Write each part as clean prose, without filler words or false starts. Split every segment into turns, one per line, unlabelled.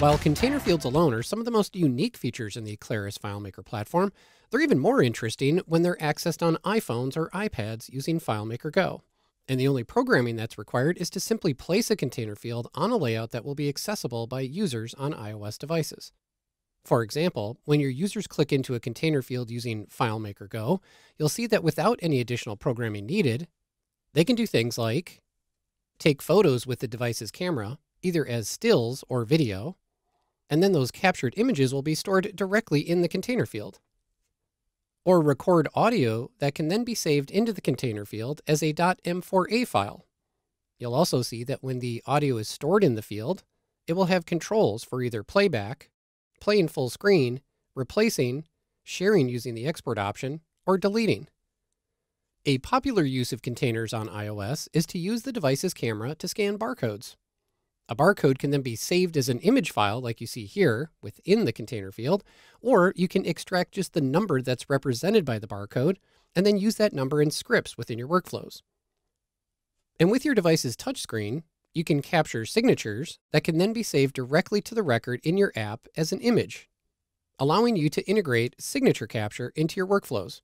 While container fields alone are some of the most unique features in the Claris FileMaker platform, they're even more interesting when they're accessed on iPhones or iPads using FileMaker Go. And the only programming that's required is to simply place a container field on a layout that will be accessible by users on iOS devices. For example, when your users click into a container field using FileMaker Go, you'll see that without any additional programming needed, they can do things like take photos with the device's camera, either as stills or video, and then those captured images will be stored directly in the container field. Or record audio that can then be saved into the container field as a .m4a file. You'll also see that when the audio is stored in the field, it will have controls for either playback, playing full screen, replacing, sharing using the export option, or deleting. A popular use of containers on iOS is to use the device's camera to scan barcodes. A barcode can then be saved as an image file like you see here within the container field, or you can extract just the number that's represented by the barcode and then use that number in scripts within your workflows. And with your device's touchscreen, you can capture signatures that can then be saved directly to the record in your app as an image, allowing you to integrate signature capture into your workflows.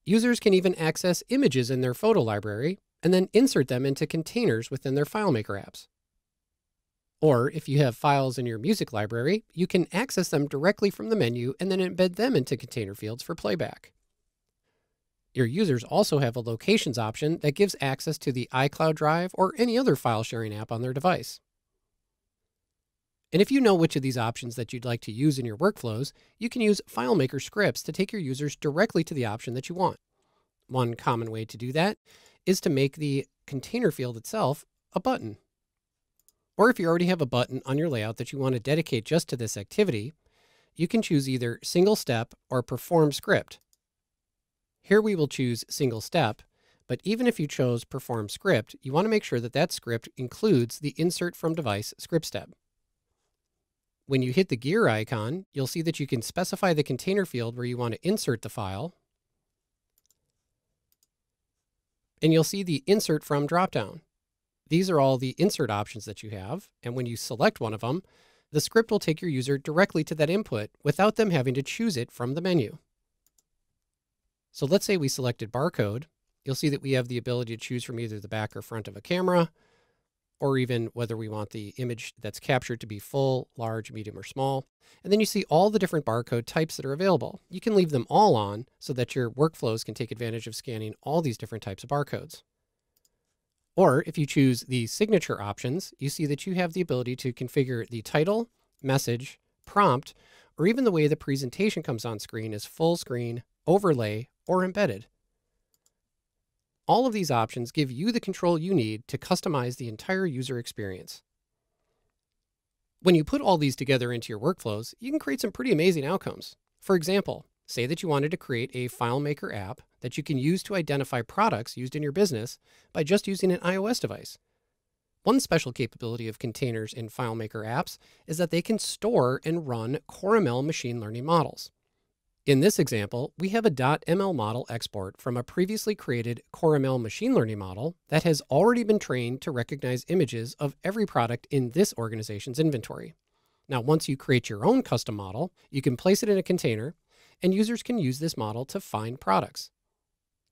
Users can even access images in their photo library and then insert them into containers within their FileMaker apps. Or if you have files in your music library, you can access them directly from the menu and then embed them into container fields for playback. Your users also have a locations option that gives access to the iCloud Drive or any other file sharing app on their device. And if you know which of these options that you'd like to use in your workflows, you can use FileMaker scripts to take your users directly to the option that you want. One common way to do that is to make the container field itself a button. Or if you already have a button on your layout that you want to dedicate just to this activity, you can choose either single step or perform script. Here we will choose single step, but even if you chose perform script, you want to make sure that that script includes the insert from device script step. When you hit the gear icon, you'll see that you can specify the container field where you want to insert the file, and you'll see the insert from dropdown. These are all the insert options that you have, and when you select one of them, the script will take your user directly to that input without them having to choose it from the menu. So let's say we selected barcode. You'll see that we have the ability to choose from either the back or front of a camera, or even whether we want the image that's captured to be full, large, medium, or small. And then you see all the different barcode types that are available. You can leave them all on so that your workflows can take advantage of scanning all these different types of barcodes. Or if you choose the signature options, you see that you have the ability to configure the title, message, prompt, or even the way the presentation comes on screen as full screen, overlay, or embedded. All of these options give you the control you need to customize the entire user experience. When you put all these together into your workflows, you can create some pretty amazing outcomes. For example, say that you wanted to create a FileMaker app that you can use to identify products used in your business by just using an iOS device. One special capability of containers in FileMaker apps is that they can store and run CoreML machine learning models. In this example, we have a .ml model export from a previously created CoreML machine learning model that has already been trained to recognize images of every product in this organization's inventory. Now, once you create your own custom model, you can place it in a container, and users can use this model to find products.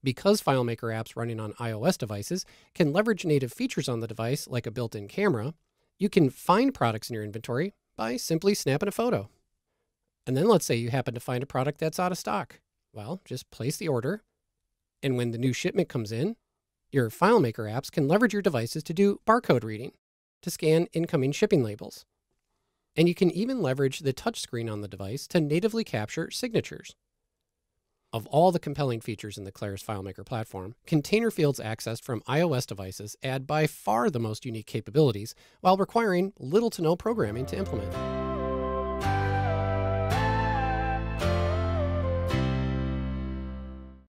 Because FileMaker apps running on iOS devices can leverage native features on the device like a built-in camera, you can find products in your inventory by simply snapping a photo. And then let's say you happen to find a product that's out of stock. Well, just place the order, and when the new shipment comes in, your FileMaker apps can leverage your devices to do barcode reading, to scan incoming shipping labels. And you can even leverage the touchscreen on the device to natively capture signatures. Of all the compelling features in the Claris FileMaker platform, container fields accessed from iOS devices add by far the most unique capabilities while requiring little to no programming to implement.